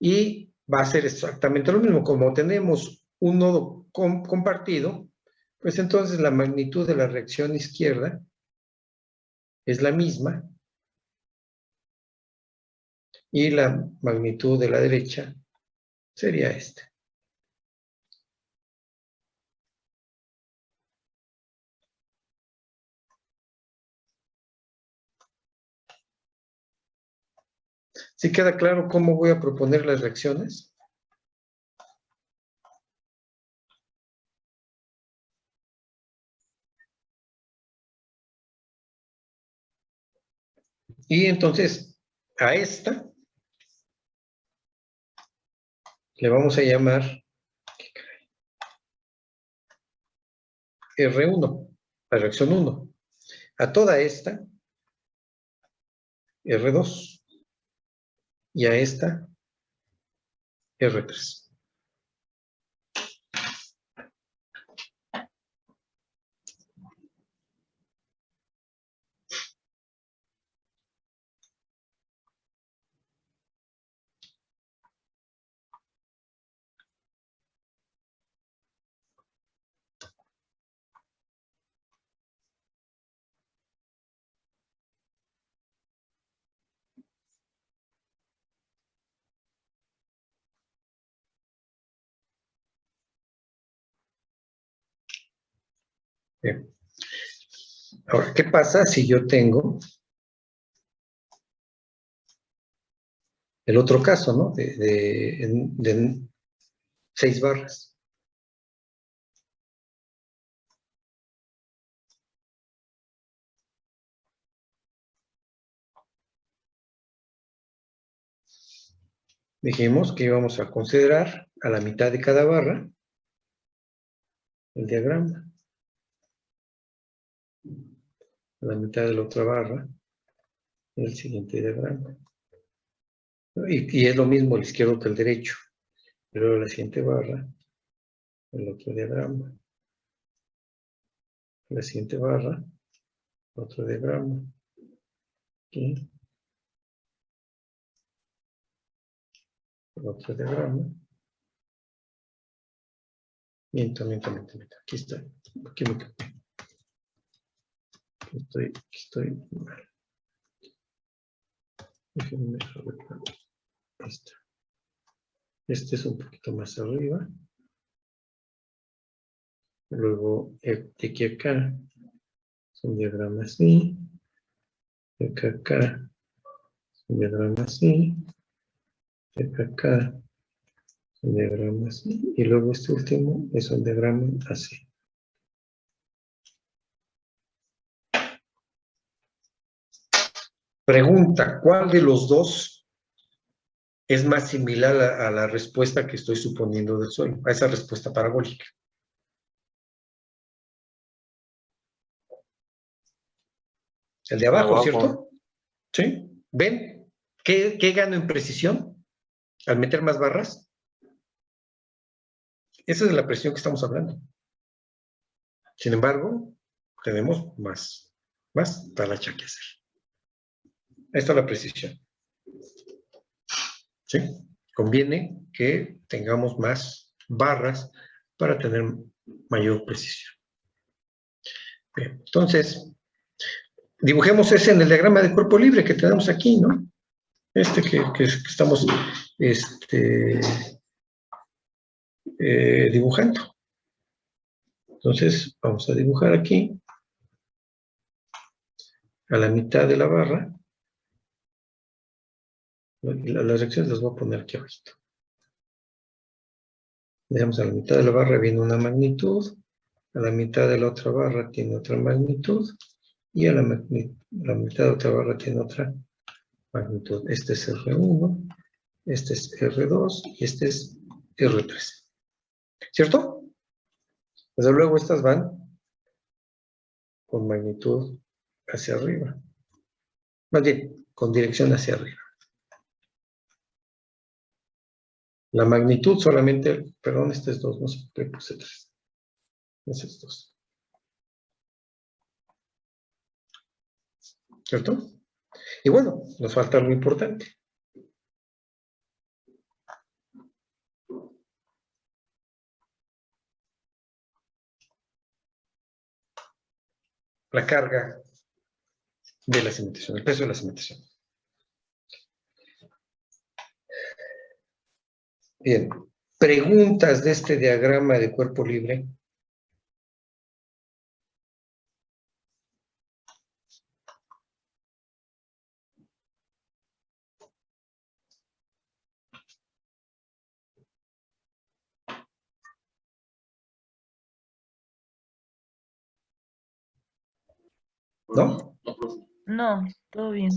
Y va a ser exactamente lo mismo. Como tenemos un nodo compartido, pues entonces la magnitud de la reacción izquierda es la misma y la magnitud de la derecha sería esta. ¿Sí queda claro cómo voy a proponer las reacciones? Y entonces a esta le vamos a llamar R1, la reacción 1. A toda esta, R2. Y a esta, R3. Bien. Ahora, ¿qué pasa si yo tengo el otro caso, ¿no? De 6 barras. Dijimos que íbamos a considerar a la mitad de cada barra el diagrama. A la mitad de la otra barra el siguiente diagrama. Y es lo mismo el izquierdo que el derecho. Pero la siguiente barra, el otro diagrama. La siguiente barra, otro diagrama. Aquí. Otro diagrama. Miento. Aquí está. Aquí me quedé. Aquí estoy mal. Déjenme arreglar. Ahí está. Este es un poquito más arriba. Luego, de aquí a acá, es un diagrama así. De acá a acá, es un diagrama así. De acá a acá, es un diagrama así. Y luego este último es un diagrama así. Pregunta, ¿cuál de los dos es más similar a la respuesta que estoy suponiendo del suelo? A esa respuesta parabólica. El de abajo, ¿cierto? ¿Sí? ¿Ven? ¿Qué gano en precisión al meter más barras? Esa es la presión que estamos hablando. Sin embargo, tenemos más talacha que hacer. Esta es la precisión. ¿Sí? Conviene que tengamos más barras para tener mayor precisión. Bien, entonces, dibujemos ese en el diagrama de cuerpo libre que tenemos aquí, ¿no? Este que estamos dibujando. Entonces, vamos a dibujar aquí, a la mitad de la barra. Las reacciones las voy a poner aquí abajo. Veamos, a la mitad de la barra viene una magnitud, a la mitad de la otra barra tiene otra magnitud, y a la mitad de otra barra tiene otra magnitud. Este es R1, este es R2 y este es R3. ¿Cierto? Desde luego estas van con magnitud hacia arriba. Más bien, con dirección hacia arriba. La magnitud solamente, perdón, este es 2, no sé por qué puse 3. Ese es 2. ¿Cierto? Y bueno, nos falta algo importante. La carga de la cimentación, el peso de la cimentación. Bien, preguntas de este diagrama de cuerpo libre. ¿No? No, todo bien.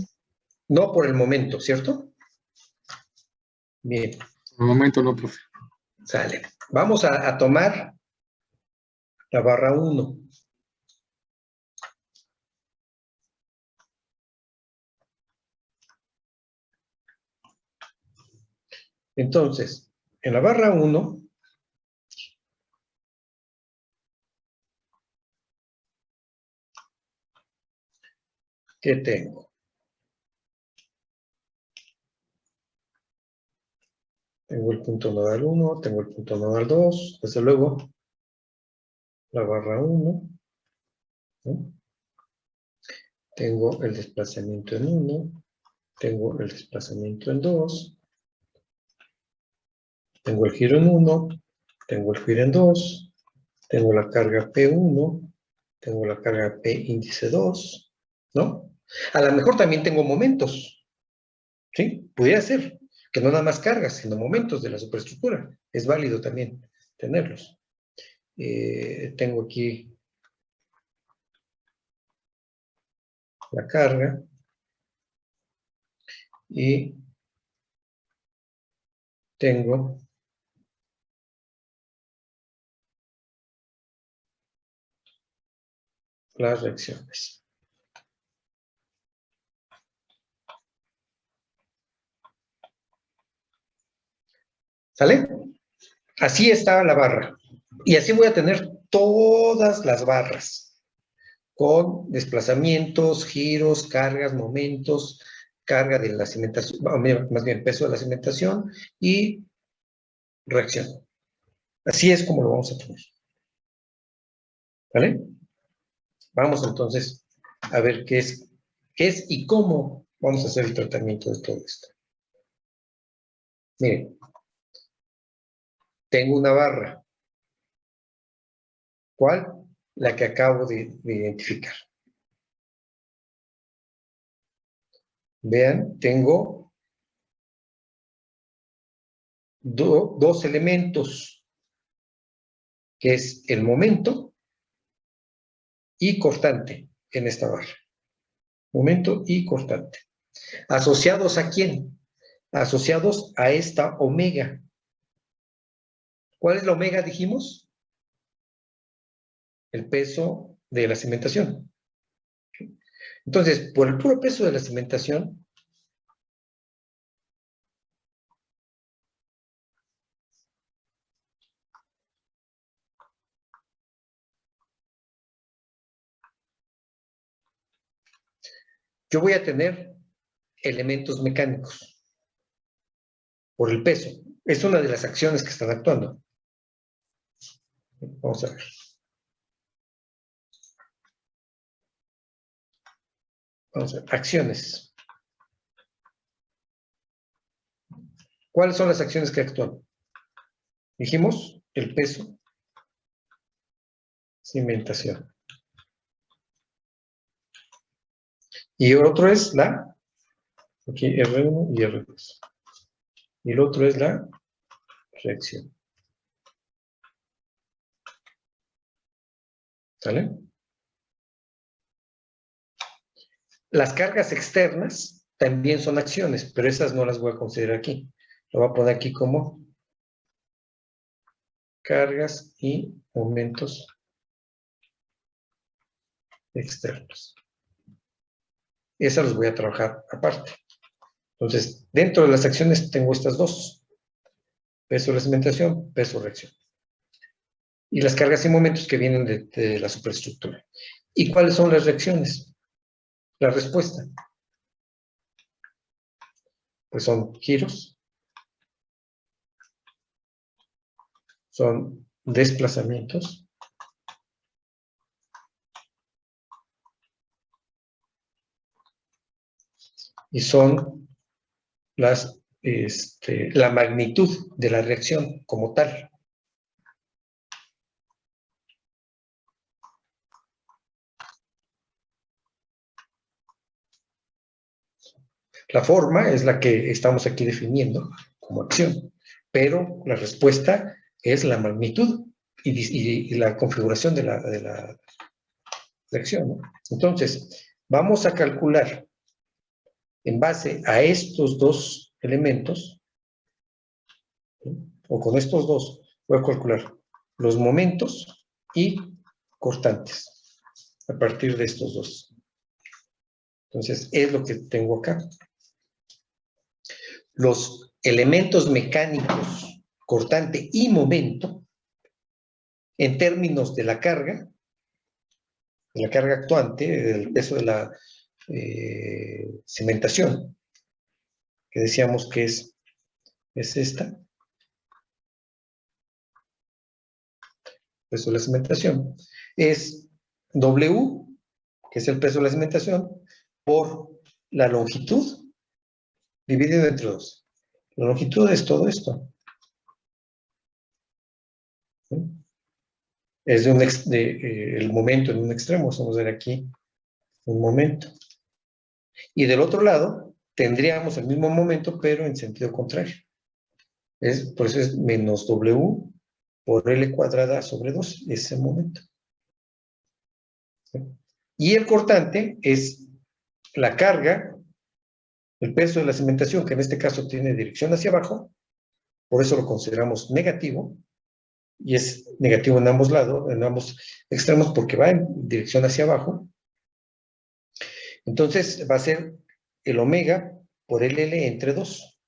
No por el momento, ¿cierto? Bien, Por el momento no, profe. sale. Vamos a tomar la barra 1. Entonces, en la barra 1, ¿qué tengo? Tengo el punto nodal 1, tengo el punto nodal 2, desde luego, la barra 1, ¿no? Tengo el desplazamiento en 1, tengo el desplazamiento en 2, tengo el giro en 1, tengo el giro en 2, tengo la carga P1, tengo la carga P índice 2, ¿no? A lo mejor también tengo momentos, ¿sí? Pudiera ser, que no nada más cargas, sino momentos de la superestructura. Es válido también tenerlos. Tengo aquí la carga y tengo las reacciones. ¿Sale? Así está la barra. Y así voy a tener todas las barras, con desplazamientos, giros, cargas, momentos, carga de la cimentación, más bien peso de la cimentación y reacción. Así es como lo vamos a tener. ¿Vale? Vamos entonces a ver qué es y cómo vamos a hacer el tratamiento de todo esto. Miren, tengo una barra. ¿Cuál? La que acabo de identificar. Vean, tengo dos elementos, que es el momento y cortante en esta barra. Momento y cortante. ¿Asociados a quién? Asociados a esta omega. ¿Cuál es la omega, dijimos? El peso de la cimentación. Entonces, por el puro peso de la cimentación, yo voy a tener elementos mecánicos por el peso. Es una de las acciones que están actuando. Vamos a ver. Vamos a ver. Acciones. ¿Cuáles son las acciones que actúan? Dijimos el peso, cimentación. Y el otro es la, aquí R1 y R2. Y el otro es la reacción. ¿Sale? Las cargas externas también son acciones, pero esas no las voy a considerar aquí. Lo voy a poner aquí como cargas y momentos externos. Esas las voy a trabajar aparte. Entonces, dentro de las acciones tengo estas dos. Peso de la cimentación, peso reacción. Y las cargas y momentos que vienen de la superestructura. ¿Y cuáles son las reacciones? La respuesta. Pues son giros, son desplazamientos, y son la magnitud de la reacción como tal. La forma es la que estamos aquí definiendo como acción, pero la respuesta es la magnitud y la configuración de la reacción, ¿no? Entonces, vamos a calcular en base a estos dos elementos, o con estos dos, voy a calcular los momentos y cortantes a partir de estos dos. Entonces, es lo que tengo acá. Los elementos mecánicos, cortante y momento, en términos de la carga actuante, del peso de la cimentación, que decíamos que es esta, peso de la cimentación, es W, que es el peso de la cimentación, por la longitud dividido entre 2. La longitud es todo esto. ¿Sí? Es el momento en un extremo, vamos a ver aquí un momento. Y del otro lado tendríamos el mismo momento, pero en sentido contrario. Por eso es menos W por L cuadrada sobre 2, ese momento. ¿Sí? Y el cortante es la carga, el peso de la cimentación, que en este caso tiene dirección hacia abajo, por eso lo consideramos negativo, y es negativo en ambos lados, en ambos extremos, porque va en dirección hacia abajo. Entonces va a ser el omega por el L entre 2.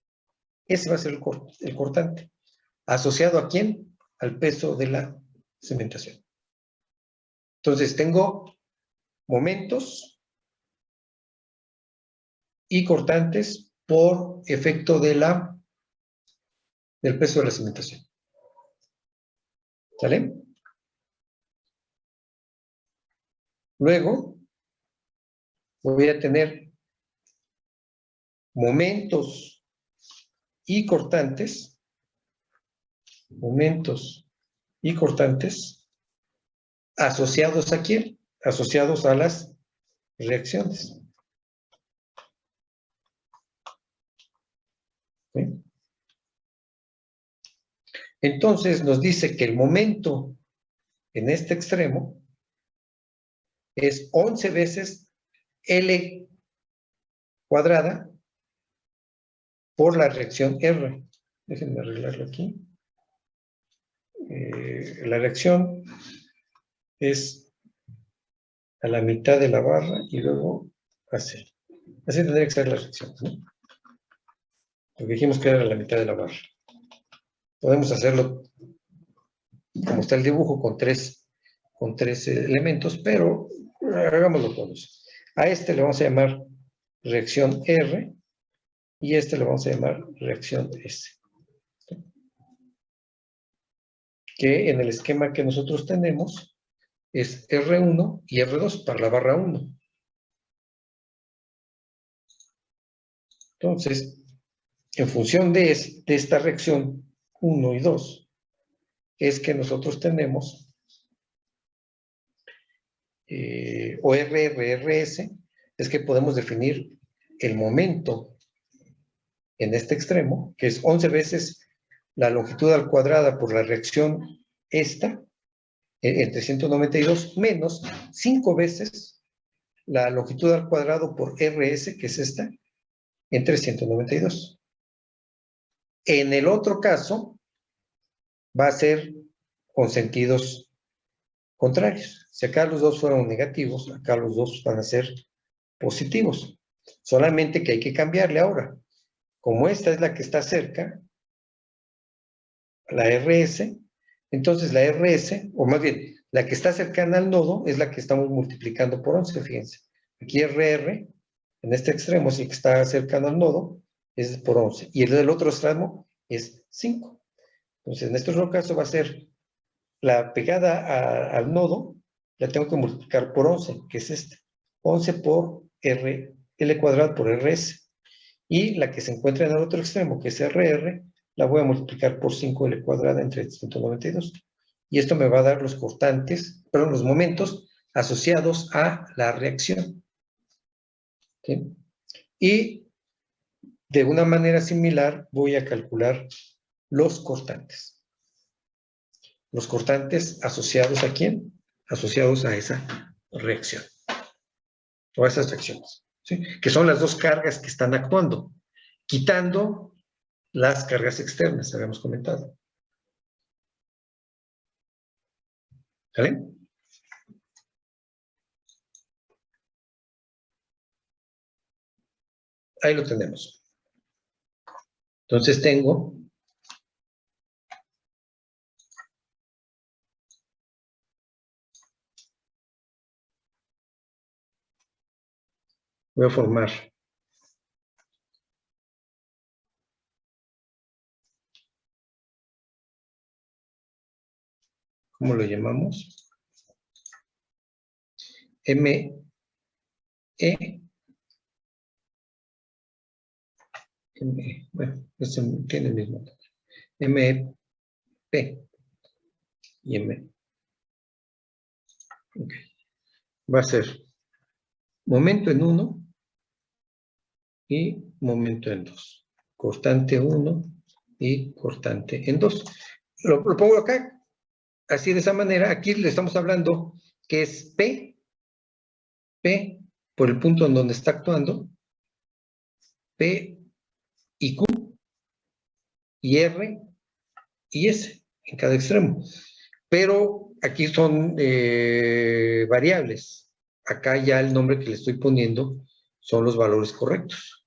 Ese va a ser el cortante. ¿Asociado a quién? Al peso de la cimentación. Entonces tengo momentos y cortantes por efecto del peso de la cimentación. ¿Sale? Luego voy a tener momentos y cortantes ¿Asociados a quién? Asociados a las reacciones. ¿Sí? Entonces nos dice que el momento en este extremo es 11 veces L cuadrada por la reacción R. Déjenme arreglarlo aquí. La reacción es a la mitad de la barra y luego así. Así tendría que ser la reacción, ¿no? Porque dijimos que era la mitad de la barra. Podemos hacerlo como está el dibujo con tres elementos, pero hagámoslo todos. A este le vamos a llamar reacción R y este le vamos a llamar reacción S. Que en el esquema que nosotros tenemos es R1 y R2 para la barra 1. Entonces, en función de esta reacción 1 y 2, es que nosotros tenemos o RRRS, es que podemos definir el momento en este extremo, que es 11 veces la longitud al cuadrada por la reacción esta, en 392, menos 5 veces la longitud al cuadrado por RS, que es esta, en 392. En el otro caso, va a ser con sentidos contrarios. Si acá los dos fueron negativos, acá los dos van a ser positivos. Solamente que hay que cambiarle ahora. Como esta es la que está cerca, la RS, entonces la RS, o más bien, la que está cercana al nodo es la que estamos multiplicando por 11, fíjense. Aquí RR, en este extremo, es el que está cercano al nodo, es por 11. Y el del otro extremo es 5. Entonces, en este otro caso va a ser la pegada al nodo, la tengo que multiplicar por 11, que es esta. 11 por L cuadrado por RS. Y la que se encuentra en el otro extremo, que es RR, la voy a multiplicar por 5L cuadrada entre 192. Y esto me va a dar los cortantes, perdón, los momentos asociados a la reacción. ¿Sí? Y de una manera similar voy a calcular los cortantes. Los cortantes asociados ¿a quién? Asociados a esa reacción. O a esas reacciones. ¿Sí? Que son las dos cargas que están actuando. Quitando las cargas externas, habíamos comentado. ¿Sale? Ahí lo tenemos. Entonces tengo voy a formar ¿cómo lo llamamos? M bueno, este tiene el mismo nombre. MP y M. Okay. Va a ser momento en 1 y momento en 2. Cortante 1 y cortante en 2. Lo pongo acá, así de esa manera. Aquí le estamos hablando que es P por el punto en donde está actuando, P y Q, y R y S en cada extremo. Pero aquí son variables. Acá ya el nombre que le estoy poniendo son los valores correctos.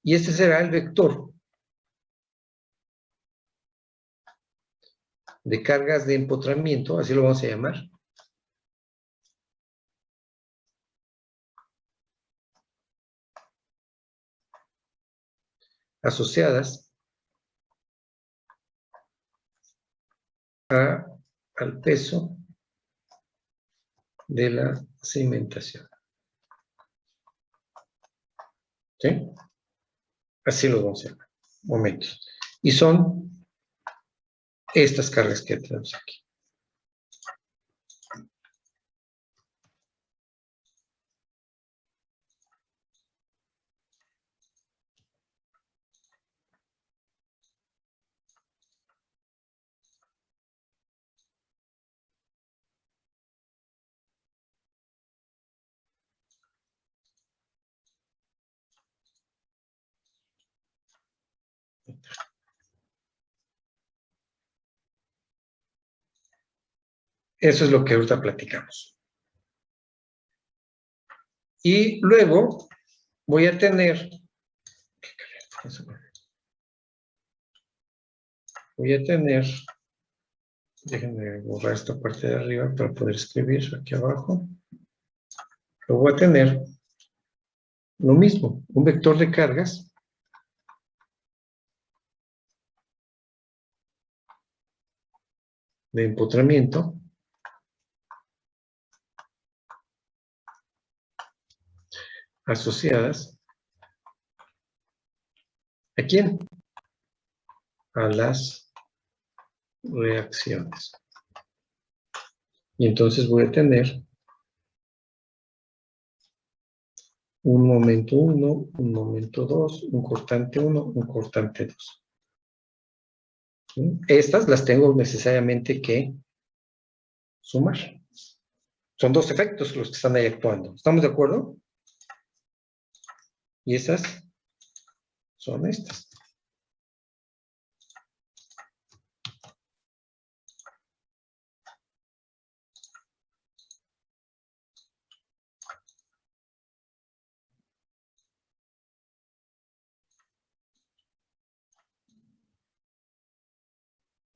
Y este será el vector de cargas de empotramiento, así lo vamos a llamar. Asociadas al peso de la cimentación. ¿Sí? Así lo vamos a llamar. Momentos. Y son estas cargas que tenemos aquí. Eso es lo que ahorita platicamos. Y luego voy a tener... Déjenme borrar esta parte de arriba para poder escribir aquí abajo. Lo voy a tener lo mismo, un vector de cargas de empotramiento asociadas ¿a quién? A las reacciones. Y entonces voy a tener un momento 1, un momento 2, un cortante 1, un cortante 2. Estas las tengo necesariamente que sumar. Son dos efectos los que están ahí actuando. ¿Estamos de acuerdo? Y esas son estas.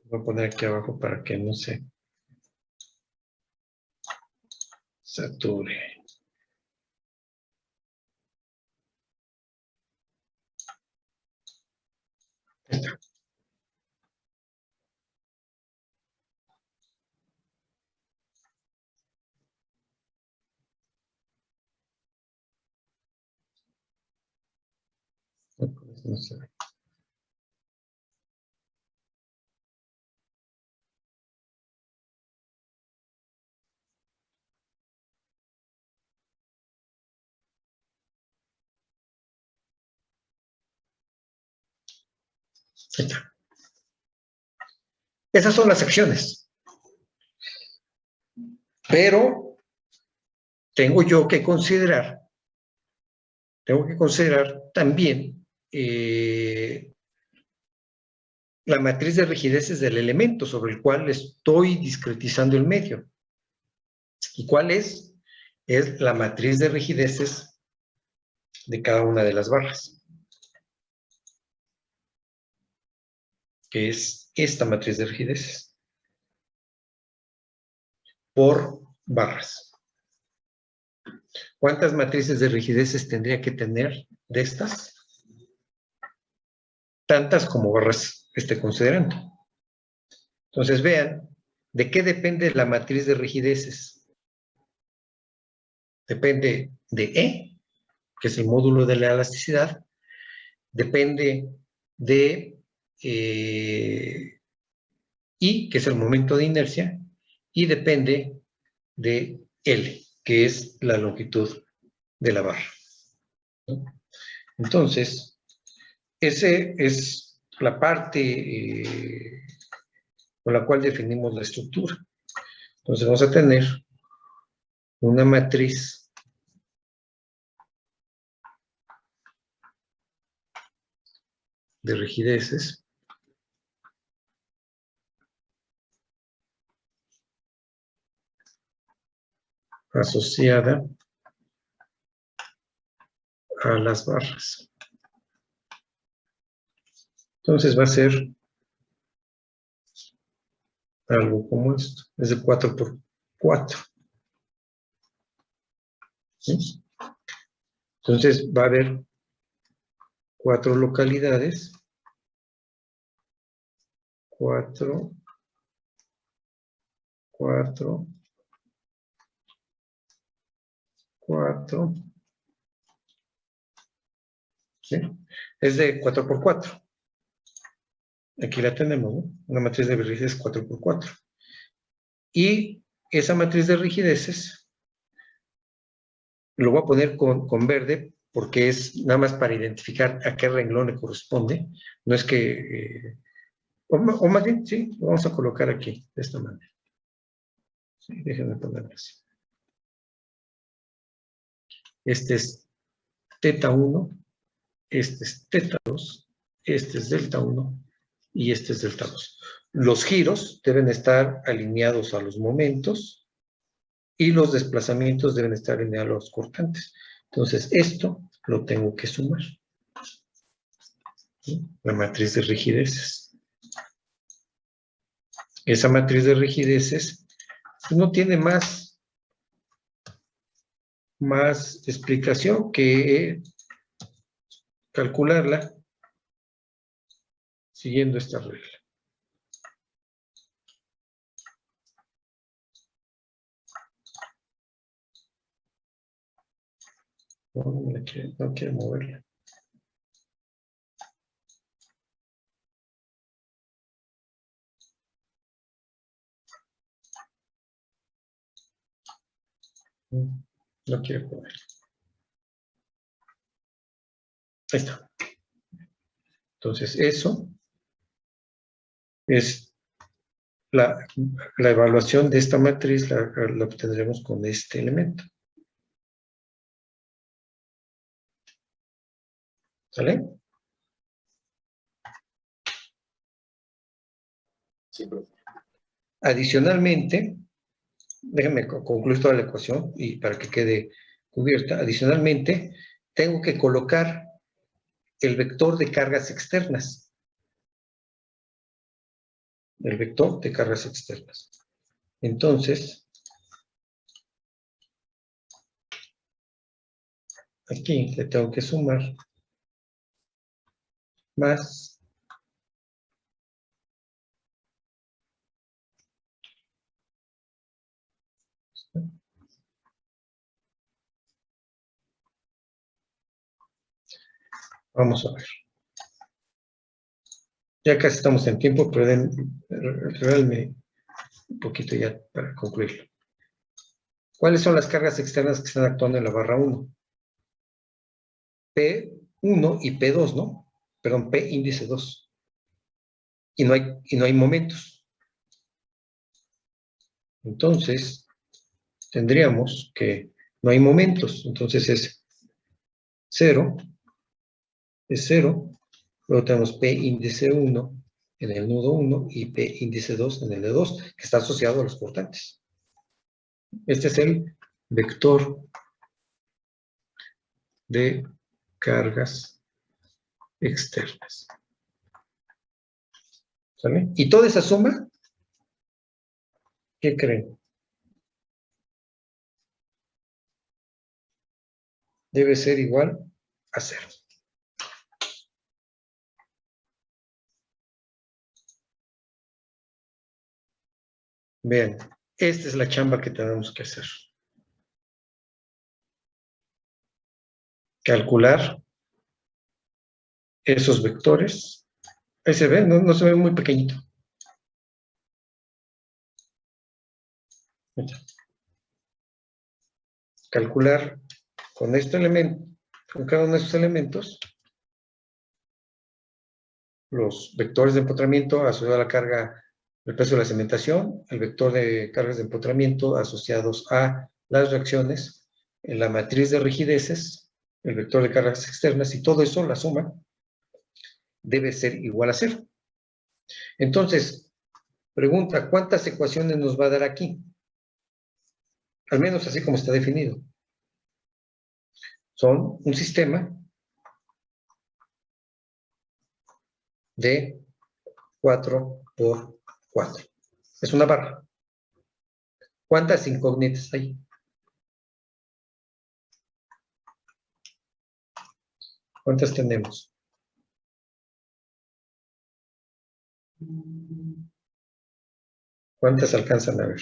Voy a poner aquí abajo para que no se sature. Ahí está. No se ve. Ahí está. Esas son las secciones. Pero tengo yo que considerar también la matriz de rigideces del elemento sobre el cual estoy discretizando el medio. ¿Y cuál es? Es la matriz de rigideces de cada una de las barras, que es esta matriz de rigideces, por barras. ¿Cuántas matrices de rigideces tendría que tener de estas? Tantas como barras esté considerando. Entonces vean, ¿de qué depende la matriz de rigideces? Depende de E, que es el módulo de la elasticidad, depende de I, que es el momento de inercia, y depende de L, que es la longitud de la barra. Entonces, esa es la parte con la cual definimos la estructura. Entonces vamos a tener una matriz de rigideces asociada a las barras. Entonces va a ser algo como esto, es de 4 por 4. ¿Sí? Entonces va a haber 4 localidades, 4, 4, 4, ¿sí? Es de 4 por 4. Aquí la tenemos, ¿no? Una matriz de rigideces 4 por 4. Y esa matriz de rigideces lo voy a poner con verde porque es nada más para identificar a qué renglón le corresponde. No es que... o más bien, sí, lo vamos a colocar aquí, de esta manera. Sí, déjenme ponerlo así. Este es θ1, este es θ2, este es delta 1 y este es delta 2. Los giros deben estar alineados a los momentos y los desplazamientos deben estar alineados a los cortantes. Entonces, esto lo tengo que sumar. ¿Sí? La matriz de rigideces. Esa matriz de rigideces no tiene más explicación que calcularla siguiendo esta regla. No quiero moverla. No quiero moverla. Ahí está. Entonces, eso es la evaluación de esta matriz, la obtendremos con este elemento. ¿Sale? Sí, profe. Adicionalmente, déjenme concluir toda la ecuación y para que quede cubierta. Adicionalmente, tengo que colocar el vector de cargas externas. El vector de cargas externas. Entonces, aquí le tengo que sumar más vamos a ver. Ya casi estamos en tiempo, pero regálame un poquito ya para concluirlo. ¿Cuáles son las cargas externas que están actuando en la barra 1? P1 y P2, ¿no? Perdón, P índice 2. Y no hay momentos. Entonces, tendríamos que no hay momentos. Entonces es 0. Es 0. Luego tenemos P índice 1 en el nudo 1 y P índice 2 en el de 2, que está asociado a los cortantes. Este es el vector de cargas externas. ¿Sale? Y toda esa suma, ¿qué creen? Debe ser igual a 0. Vean, esta es la chamba que tenemos que hacer. Calcular esos vectores. Ahí se ve, no se ve muy pequeñito. Calcular con este elemento, con cada uno de estos elementos, los vectores de empotramiento asociados a la carga del peso de la cementación, el vector de cargas de empotramiento asociados a las reacciones, en la matriz de rigideces, el vector de cargas externas, y todo eso, la suma, debe ser igual a 0. Entonces, pregunta, ¿cuántas ecuaciones nos va a dar aquí? Al menos así como está definido. Son un sistema de 4 por 4. Es una barra. ¿Cuántas incógnitas hay? ¿Cuántas tenemos? ¿Cuántas alcanzan a ver?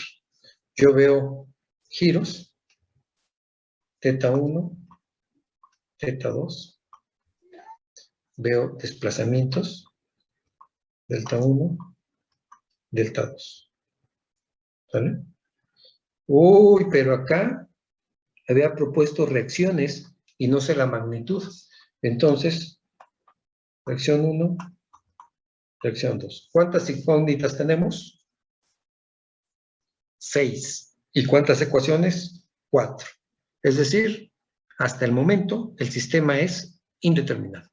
Yo veo giros, teta 1, teta 2. Veo desplazamientos, delta 1, delta 2. ¿Sale? Uy, pero acá había propuesto reacciones y no sé la magnitud. Entonces, reacción 1, reacción 2. ¿Cuántas incógnitas tenemos? 6. ¿Y cuántas ecuaciones? 4. Es decir, hasta el momento el sistema es indeterminado.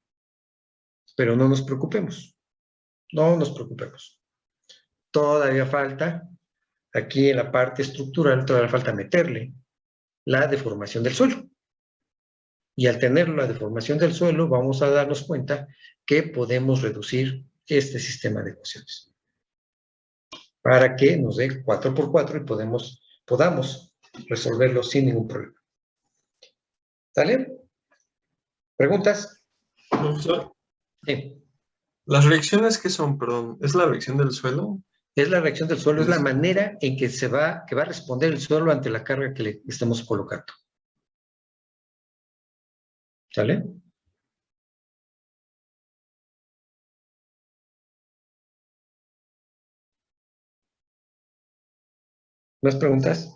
Pero no nos preocupemos. No nos preocupemos. Todavía falta, aquí en la parte estructural, todavía falta meterle la deformación del suelo. Y al tener la deformación del suelo, vamos a darnos cuenta que podemos reducir este sistema de ecuaciones para que nos dé 4 por 4 y podamos resolverlo sin ningún problema. ¿Sale? ¿Preguntas? Profesor, Sí. ¿las reacciones qué son? Perdón, ¿es la reacción del suelo? Es la reacción del suelo, es la manera en que va a responder el suelo ante la carga que le estamos colocando. ¿Sale? ¿Más preguntas?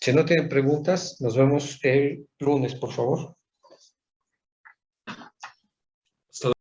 Si no tienen preguntas, nos vemos el lunes, por favor.